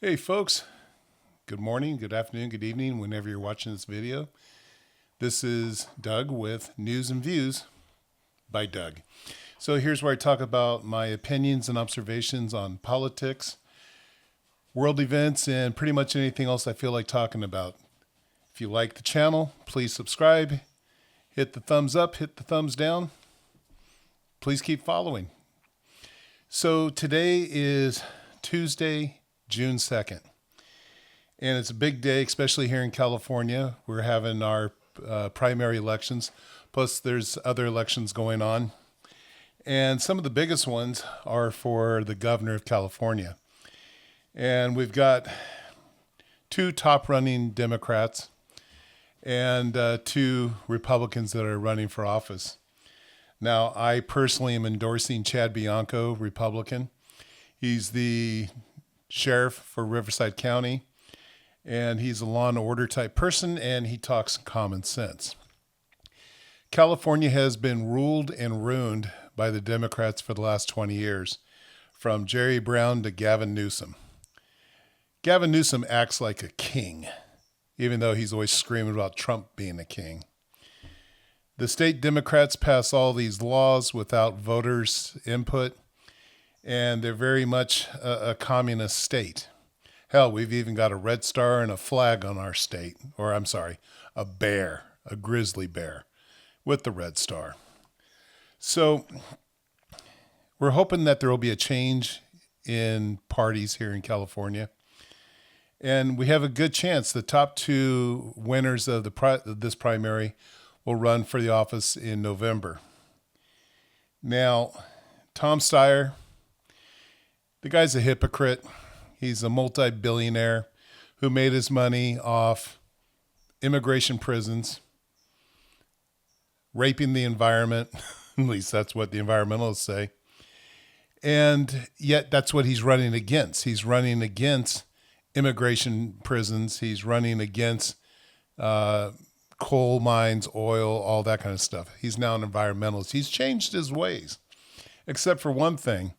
Hey folks, good morning, good afternoon, good evening, whenever you're watching this video. This is Doug with News and Views by Doug. So here's where I talk about my opinions and observations on politics, world events, and pretty much anything else I feel like talking about. If you like the channel, please subscribe, hit the thumbs up, hit the thumbs down. Please keep following. So today is Tuesday, June 2nd. And it's a big day, especially here in California. We're having our primary elections. Plus, there's other elections going on. And some of the biggest ones are for the governor of California. And we've got two top running Democrats and two Republicans that are running for office. Now, I personally am endorsing Chad Bianco, Republican. He's the sheriff for Riverside County. And he's a law and order type person, and he talks common sense. California has been ruled and ruined by the Democrats for the last 20 years, from Jerry Brown to Gavin Newsom. Gavin Newsom acts like a king, even though he's always screaming about Trump being a king. The state Democrats pass all these laws without voters' input, and they're very much a communist state. Hell, we've even got a red star and a flag on our state. Or, I'm sorry, a bear, a grizzly bear with the red star. So, we're hoping that there will be a change in parties here in California. And we have a good chance. The top two winners of this primary will run for the office in November. Now, Tom Steyer, the guy's a hypocrite. He's a multi-billionaire who made his money off immigration prisons, raping the environment. At least that's what the environmentalists say. And yet that's what he's running against. He's running against immigration prisons. He's running against coal mines, oil, all that kind of stuff. He's now an environmentalist. He's changed his ways, except for one thing.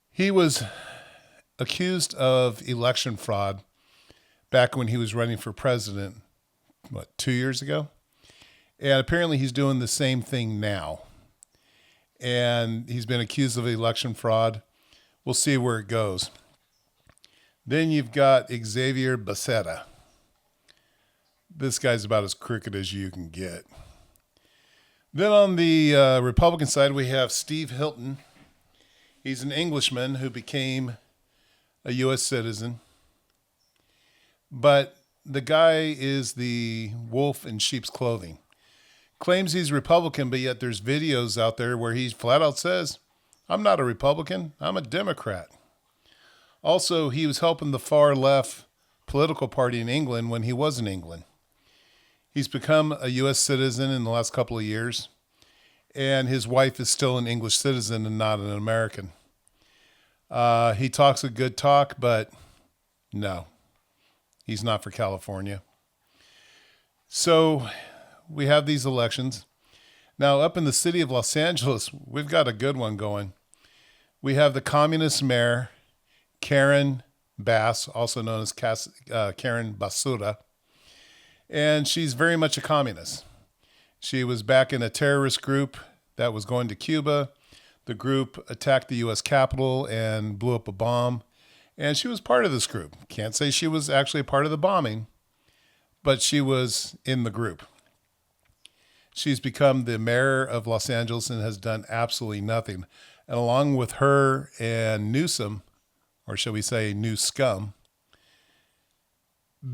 He was accused of election fraud back when he was running for president, 2 years ago? And apparently he's doing the same thing now. And he's been accused of election fraud. We'll see where it goes. Then you've got Xavier Becerra. This guy's about as crooked as you can get. Then on the Republican side, we have Steve Hilton. He's an Englishman who became a U.S. citizen. But the guy is the wolf in sheep's clothing. Claims he's Republican, but yet there's videos out there where he flat out says, I'm not a Republican, I'm a Democrat. Also, he was helping the far left political party in England when he was in England. He's become a U.S. citizen in the last couple of years, and his wife is still an English citizen and not an American. He talks a good talk, but no, he's not for California. So we have these elections. Now, up in the city of Los Angeles, we've got a good one going. We have the communist mayor, Karen Bass, also known as Karen Basura, and she's very much a communist. She was back in a terrorist group that was going to Cuba. The group attacked the U.S. Capitol and blew up a bomb, and she was part of this group. Can't say she was actually a part of the bombing, but she was in the group. She's become the mayor of Los Angeles and has done absolutely nothing. And along with her and Newsom, or shall we say New Scum,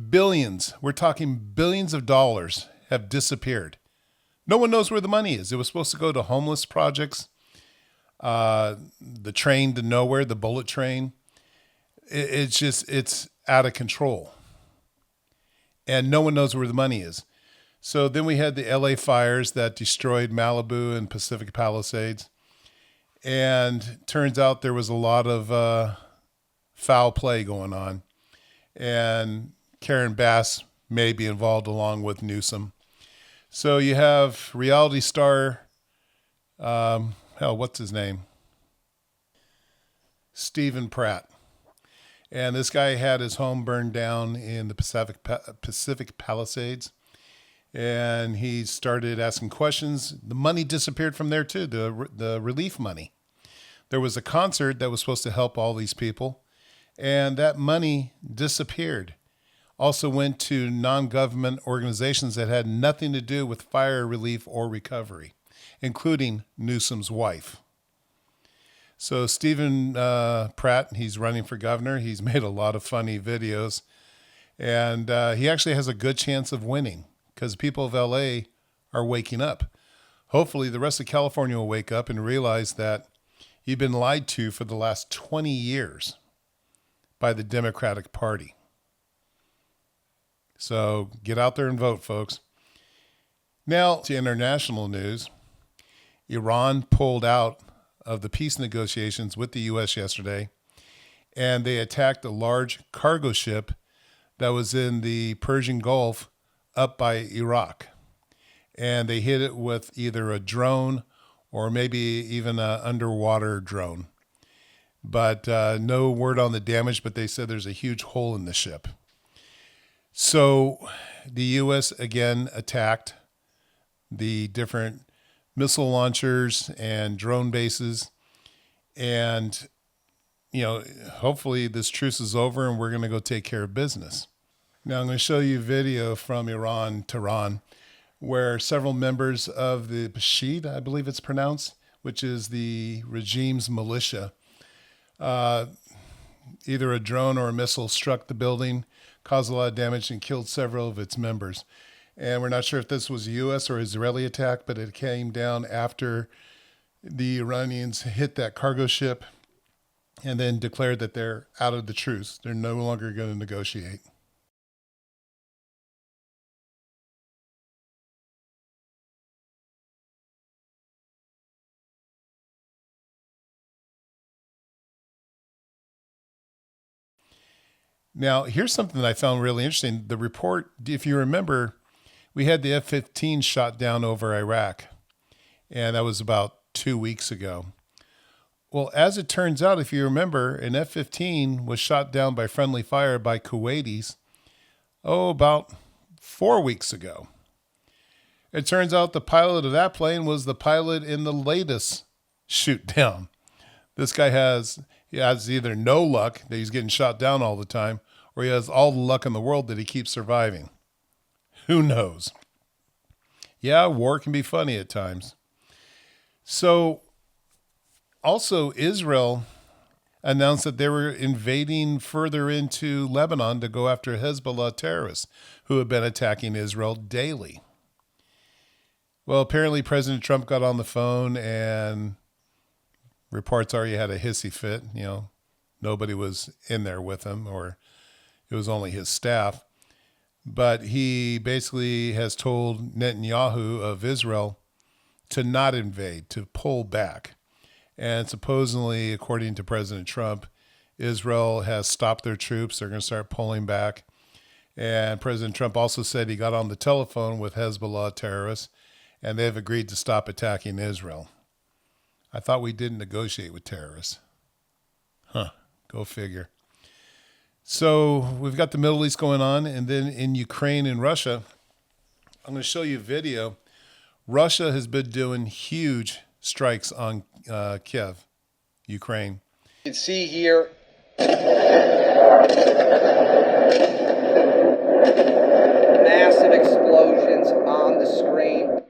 billions, we're talking billions of dollars have disappeared. No one knows where the money is. It was supposed to go to homeless projects, the train to nowhere, the bullet train. It's out of control. And no one knows where the money is. So then we had the LA fires that destroyed Malibu and Pacific Palisades. And turns out there was a lot of foul play going on. And Karen Bass may be involved along with Newsom. So you have reality star, what's his name? Stephen Pratt. And this guy had his home burned down in the Pacific Palisades. And he started asking questions. The money disappeared from there too, the relief money. There was a concert that was supposed to help all these people, and that money disappeared. Also went to non-government organizations that had nothing to do with fire relief or recovery, including Newsom's wife. So Stephen Pratt, he's running for governor. He's made a lot of funny videos, and he actually has a good chance of winning because people of LA are waking up. Hopefully the rest of California will wake up and realize that you've been lied to for the last 20 years by the Democratic Party. So get out there and vote, folks. Now to international news. Iran pulled out of the peace negotiations with the U.S. yesterday, and they attacked a large cargo ship that was in the Persian Gulf up by Iraq. And they hit it with either a drone or maybe even an underwater drone. But no word on the damage, but they said there's a huge hole in the ship. So the U.S. again attacked the different missile launchers and drone bases. And, hopefully this truce is over and we're going to go take care of business. Now I'm going to show you a video from Iran, Tehran, where several members of the Bashid, I believe it's pronounced, which is the regime's militia, either a drone or a missile struck the building, caused a lot of damage, and killed several of its members. And we're not sure if this was a U.S. or Israeli attack, but it came down after the Iranians hit that cargo ship and then declared that they're out of the truce. They're no longer going to negotiate. Now, here's something that I found really interesting. The report, if you remember, we had the F-15 shot down over Iraq, and that was about 2 weeks ago. Well, as it turns out, if you remember, an F-15 was shot down by friendly fire by Kuwaitis, about 4 weeks ago. It turns out the pilot of that plane was the pilot in the latest shoot down. This guy has either no luck that he's getting shot down all the time, or he has all the luck in the world that he keeps surviving. Who knows? Yeah, war can be funny at times. So, also Israel announced that they were invading further into Lebanon to go after Hezbollah terrorists who have been attacking Israel daily. Well, apparently President Trump got on the phone and reports are he had a hissy fit. Nobody was in there with him, or it was only his staff. But he basically has told Netanyahu of Israel to not invade, to pull back. And supposedly, according to President Trump, Israel has stopped their troops. They're going to start pulling back. And President Trump also said he got on the telephone with Hezbollah terrorists, and they've agreed to stop attacking Israel. I thought we didn't negotiate with terrorists. Go figure. So we've got the Middle East going on, and then in Ukraine and Russia, I'm going to show you a video. Russia has been doing huge strikes on Kiev, Ukraine. You can see here massive explosions on the screen.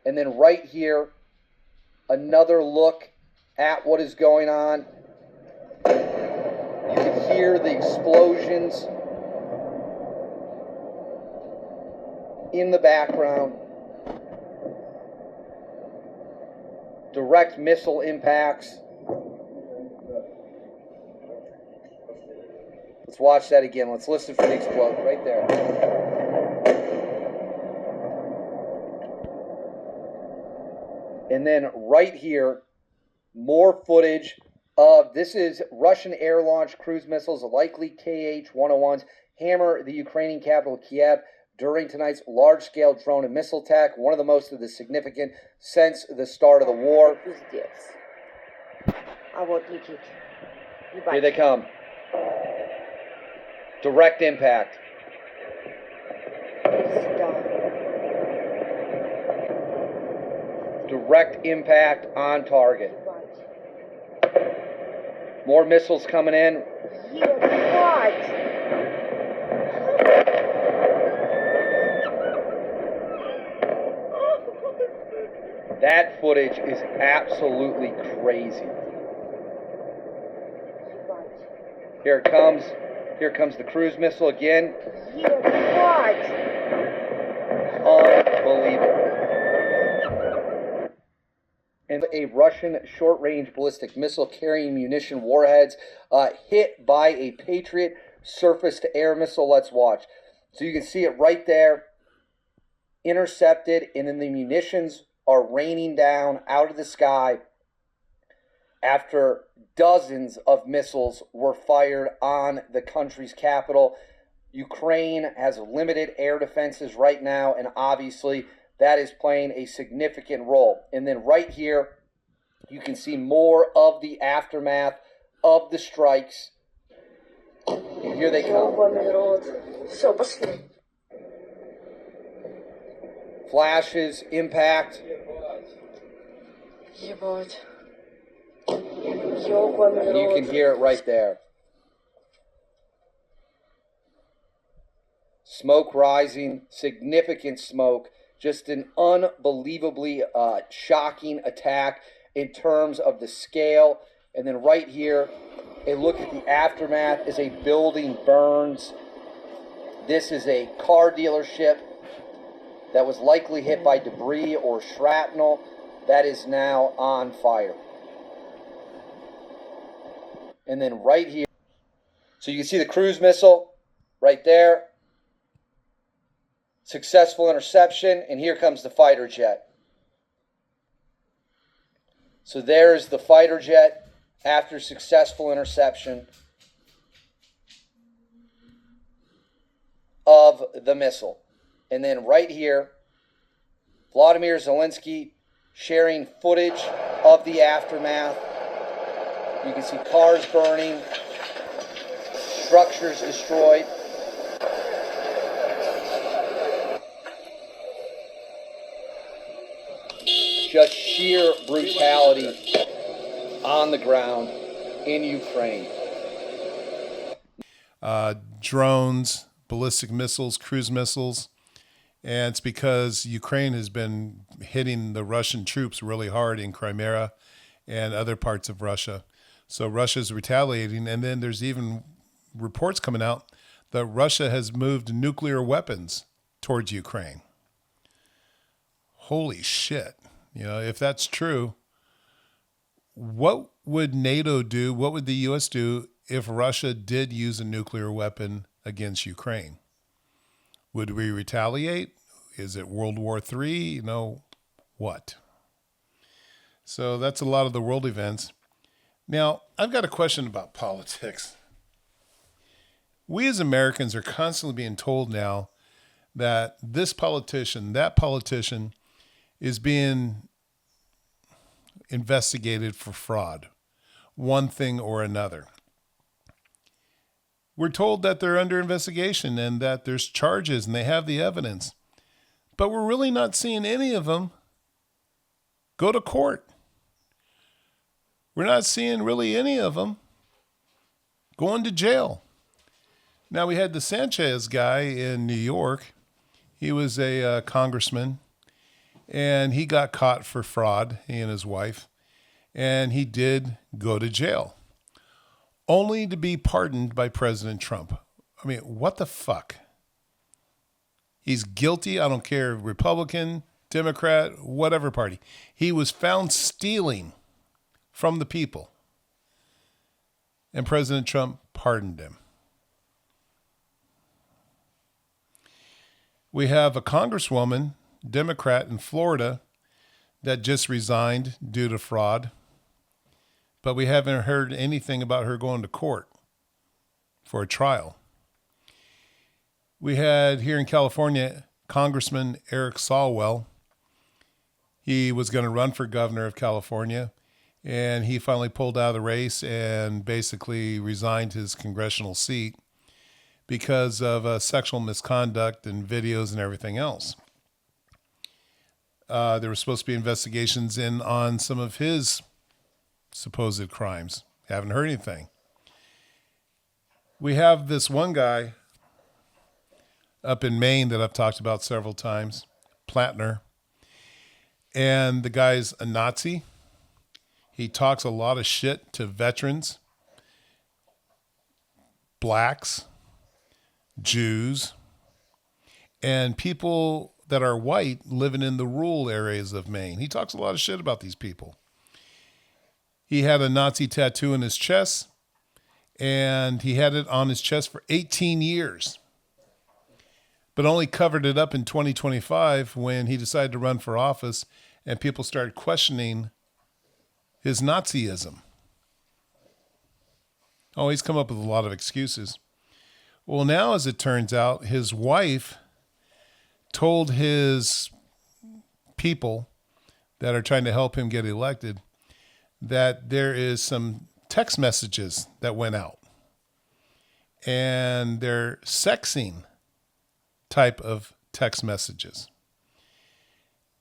And then right here, another look at what is going on. You can hear the explosions in the background. Direct missile impacts. Let's watch that again. Let's listen for the explosion right there. And then right here, more footage of, this is Russian air-launched cruise missiles, likely Kh-101s, hammer the Ukrainian capital Kiev during tonight's large-scale drone and missile attack, one of the most significant since the start of the war. Here they come. Direct impact. Stop. Direct impact on target. Ебать. More missiles coming in. Ебать. That footage is absolutely crazy. Ебать. Here it comes. Here comes the cruise missile again. Ебать. Unbelievable. And a Russian short-range ballistic missile carrying munition warheads hit by a Patriot surface-to-air missile. Let's watch. So you can see it right there, intercepted, and then the munitions are raining down out of the sky after dozens of missiles were fired on the country's capital. Ukraine has limited air defenses right now, and obviously that is playing a significant role. And then right here, you can see more of the aftermath of the strikes. And here they come. Ёбаный рот. Все, пошли. Flashes, impact. Ебать. Ёбаный And you рот. can hear it right there. Smoke rising, significant smoke. Just an unbelievably shocking attack in terms of the scale. And then right here, a look at the aftermath as a building burns. This is a car dealership that was likely hit by debris or shrapnel that is now on fire. And then right here, so you can see the cruise missile right there. Successful interception, and here comes the fighter jet. So there's the fighter jet after successful interception of the missile. And then right here, Vladimir Zelensky sharing footage of the aftermath. You can see cars burning, structures destroyed. Just sheer brutality on the ground in Ukraine. Drones, ballistic missiles, cruise missiles. And it's because Ukraine has been hitting the Russian troops really hard in Crimea and other parts of Russia. So Russia's retaliating. And then there's even reports coming out that Russia has moved nuclear weapons towards Ukraine. Holy shit. You know, if that's true, what would NATO do? What would the U.S. do if Russia did use a nuclear weapon against Ukraine? Would we retaliate? Is it World War III? You know, what? So that's a lot of the world events. Now, I've got a question about politics. We as Americans are constantly being told now that this politician, that politician is being investigated for fraud, one thing or another. We're told that they're under investigation and that there's charges and they have the evidence, but we're really not seeing any of them go to court. We're not seeing really any of them going to jail. Now, we had the Sanchez guy in New York. He was a congressman, and he got caught for fraud, he and his wife, and he did go to jail, only to be pardoned by President Trump. I mean, what the fuck? He's guilty. I don't care, Republican, Democrat, whatever party. He was found stealing from the people, and President Trump pardoned him. We have a congresswoman, Democrat in Florida, that just resigned due to fraud, but we haven't heard anything about her going to court for a trial. We had here in California, Congressman Eric Swalwell. He was going to run for governor of California, and he finally pulled out of the race and basically resigned his congressional seat because of sexual misconduct and videos and everything else. There were supposed to be investigations in on some of his supposed crimes. Haven't heard anything. We have this one guy up in Maine that I've talked about several times, Plattner. And the guy's a Nazi. He talks a lot of shit to veterans, blacks, Jews, and people that are white living in the rural areas of Maine. He talks a lot of shit about these people. He had a Nazi tattoo in his chest, and he had it on his chest for 18 years, but only covered it up in 2025 when he decided to run for office and people started questioning his Nazism. Oh, he's come up with a lot of excuses. Well, now, as it turns out, his wife told his people that are trying to help him get elected that there is some text messages that went out. And they're sexing type of text messages.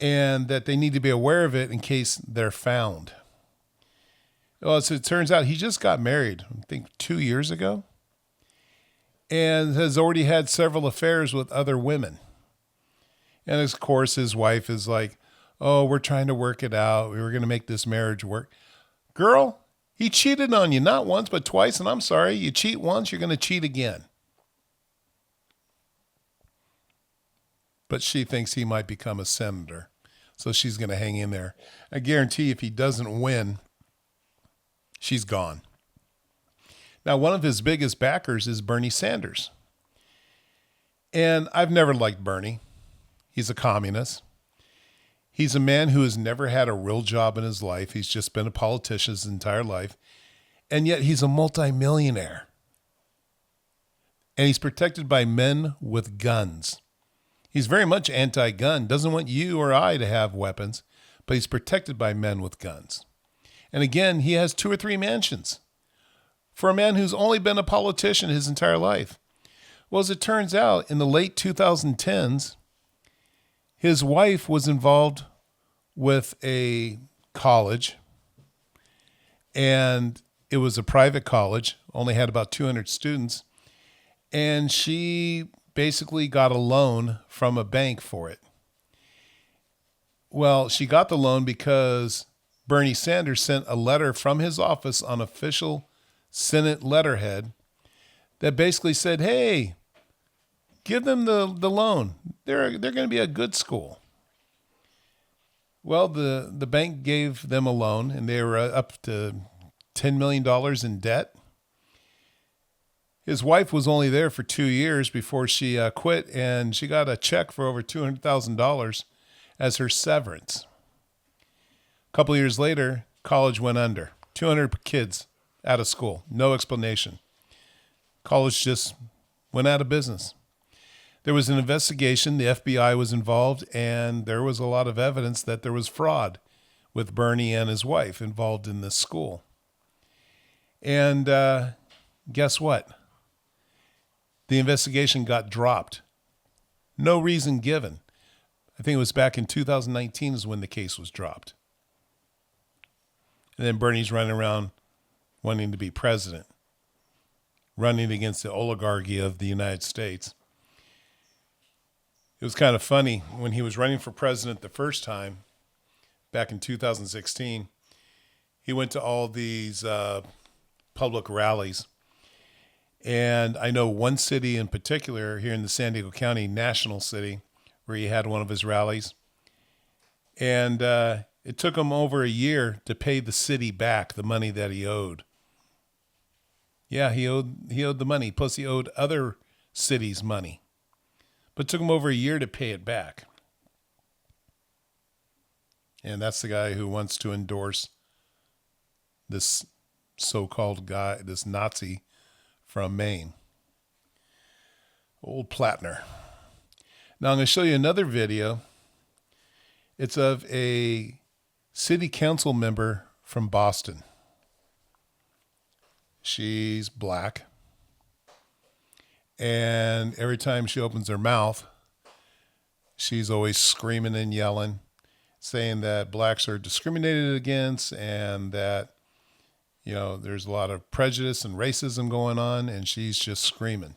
And that they need to be aware of it in case they're found. Well, so it turns out he just got married, I think 2 years ago, and has already had several affairs with other women. And of course, his wife is like, oh, we're trying to work it out. We were going to make this marriage work. Girl, he cheated on you not once, but twice. And I'm sorry, you cheat once, you're going to cheat again. But she thinks he might become a senator. So she's going to hang in there. I guarantee if he doesn't win, she's gone. Now, one of his biggest backers is Bernie Sanders. And I've never liked Bernie. He's a communist. He's a man who has never had a real job in his life. He's just been a politician his entire life. And yet he's a multimillionaire. And he's protected by men with guns. He's very much anti-gun, doesn't want you or I to have weapons, but he's protected by men with guns. And again, he has 2 or 3 mansions for a man who's only been a politician his entire life. Well, as it turns out, in the late 2010s, his wife was involved with a college, and it was a private college, only had about 200 students, and she basically got a loan from a bank for it. Well, she got the loan because Bernie Sanders sent a letter from his office on official Senate letterhead that basically said, hey, give them the loan. They're going to be a good school. Well, the bank gave them a loan, and they were up to $10 million in debt. His wife was only there for 2 years before she quit, and she got a check for over $200,000 as her severance. A couple of years later, college went under. 200 kids out of school. No explanation. College just went out of business. There was an investigation. The FBI was involved, and there was a lot of evidence that there was fraud with Bernie and his wife involved in this school. And guess what? The investigation got dropped. No reason given. I think it was back in 2019 is when the case was dropped. And then Bernie's running around wanting to be president, running against the oligarchy of the United States. It was kind of funny when he was running for president the first time, back in 2016, he went to all these public rallies. And I know one city in particular here in the San Diego County, National City, where he had one of his rallies. And it took him over a year to pay the city back the money that he owed. Yeah, he owed the money. Plus he owed other cities money. But it took him over a year to pay it back. And that's the guy who wants to endorse this so-called guy, this Nazi from Maine. Old Plattner. Now I'm going to show you another video. It's of a city council member from Boston. She's black. And every time she opens her mouth, she's always screaming and yelling, saying that blacks are discriminated against and that, there's a lot of prejudice and racism going on, and she's just screaming.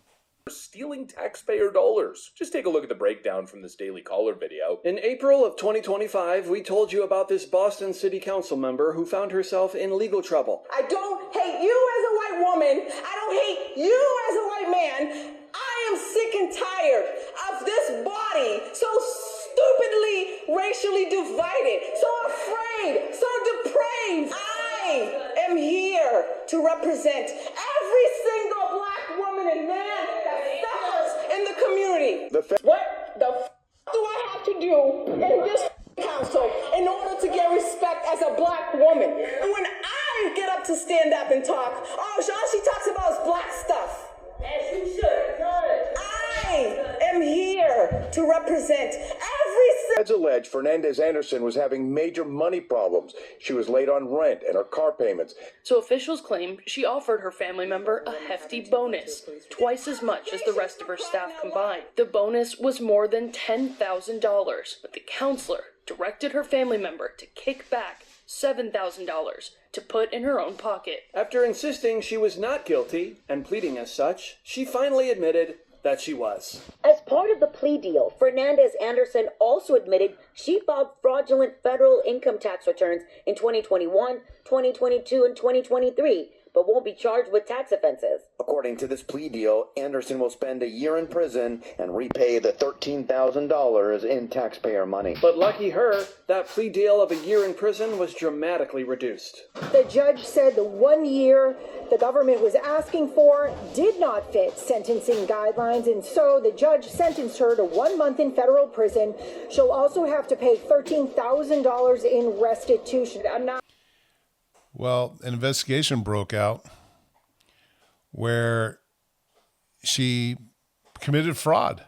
Stealing taxpayer dollars. Just take a look at the breakdown from this Daily Caller video. In April of 2025, we told you about this Boston City Council member who found herself in legal trouble. I don't hate you as a white woman. I don't hate you as a white man. I am sick and tired of this body so stupidly racially divided, so afraid, so depraved. I am here to represent every single black woman and man that suffers in the community. What the do I have to do in this council in order to get respect as a black woman? And when I get up to stand up and talk, all she talks about is black stuff. As you should. I am here to represent every Feds allege Fernandez Anderson was having major money problems. She was late on rent and her car payments. So officials claim she offered her family member a hefty bonus, twice as much as the rest of her staff combined. The bonus was more than $10,000, but the counselor directed her family member to kick back $7,000 to put in her own pocket. After insisting she was not guilty and pleading as such, she finally admitted that she was. As part of the plea deal, Fernandez Anderson also admitted she filed fraudulent federal income tax returns in 2021, 2022, and 2023, but won't be charged with tax offenses. According to this plea deal, Anderson will spend a year in prison and repay the $13,000 in taxpayer money. But lucky her, that plea deal of a year in prison was dramatically reduced. The judge said the 1 year the government was asking for did not fit sentencing guidelines, and so the judge sentenced her to 1 month in federal prison. She'll also have to pay $13,000 in restitution. Well, an investigation broke out where she committed fraud,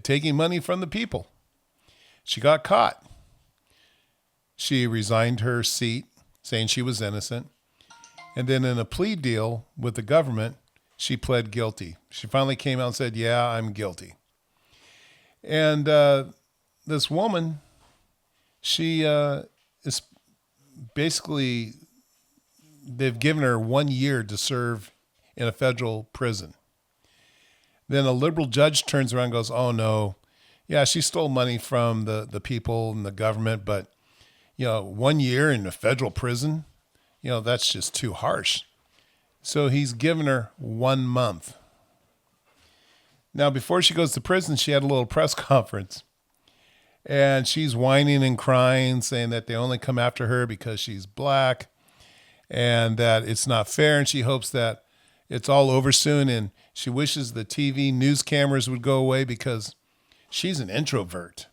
taking money from the people. She got caught. She resigned her seat, saying she was innocent. And then in a plea deal with the government, she pled guilty. She finally came out and said, yeah, I'm guilty. And this woman, she is basically, they've given her 1 year to serve in a federal prison. Then a liberal judge turns around and goes, oh no, yeah, she stole money from the people and the government, but 1 year in a federal prison, that's just too harsh. So he's given her 1 month. Now, before she goes to prison, she had a little press conference. And she's whining and crying, saying that they only come after her because she's black and that it's not fair. And she hopes that it's all over soon. And she wishes the TV news cameras would go away because she's an introvert.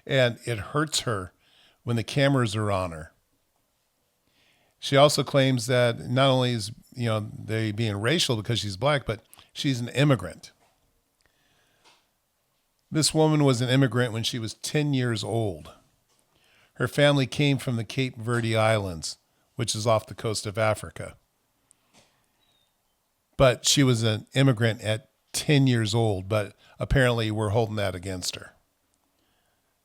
And it hurts her when the cameras are on her. She also claims that not only is, they being racial because she's black, but she's an immigrant. This woman was an immigrant when she was 10 years old. Her family came from the Cape Verde Islands, which is off the coast of Africa. But she was an immigrant at 10 years old, but apparently we're holding that against her.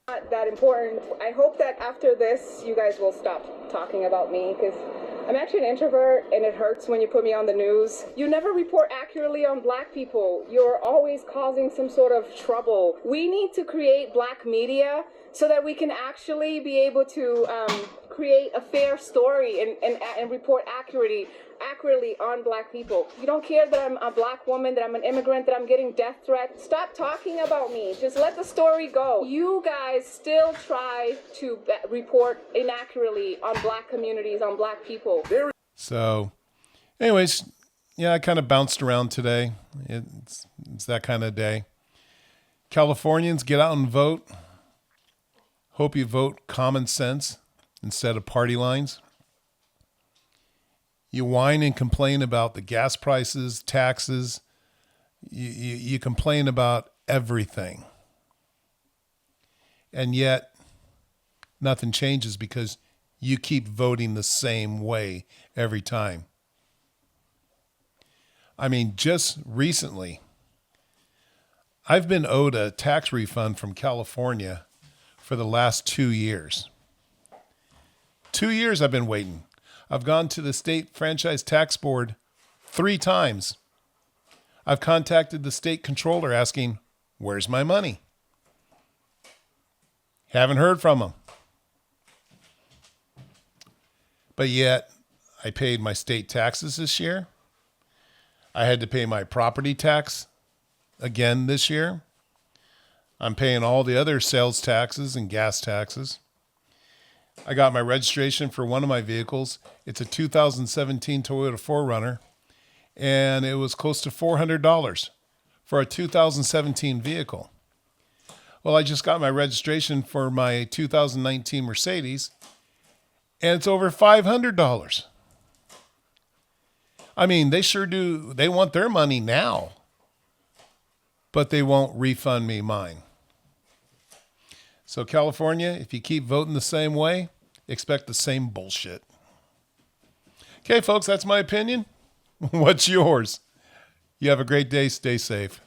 Not that important. I hope that after this, you guys will stop talking about me, because I'm actually an introvert and it hurts when you put me on the news. You never report accurately on black people. You're always causing some sort of trouble. We need to create black media so that we can actually be able to create a fair story and report accurately on black people. You don't care that I'm a black woman, that I'm an immigrant, that I'm getting death threats. Stop talking about me. Just let the story go. You guys still try to report inaccurately on black communities, on black people. So, anyways, yeah, I kind of bounced around today. It's that kind of day. Californians, get out and vote. Hope you vote common sense instead of party lines. You whine and complain about the gas prices, taxes. You complain about everything. And yet, nothing changes because you keep voting the same way every time. I mean, just recently, I've been owed a tax refund from California for the last 2 years. 2 years I've been waiting. I've gone to the state franchise tax board 3 times. I've contacted the state controller asking, where's my money? Haven't heard from them. But yet, I paid my state taxes this year. I had to pay my property tax again this year. I'm paying all the other sales taxes and gas taxes. I got my registration for one of my vehicles. It's a 2017 Toyota 4Runner, and it was close to $400 for a 2017 vehicle. Well, I just got my registration for my 2019 Mercedes, and it's over $500. I mean, they sure do. They want their money now, but they won't refund me mine. So California, if you keep voting the same way, expect the same bullshit. Okay, folks, that's my opinion. What's yours? You have a great day. Stay safe.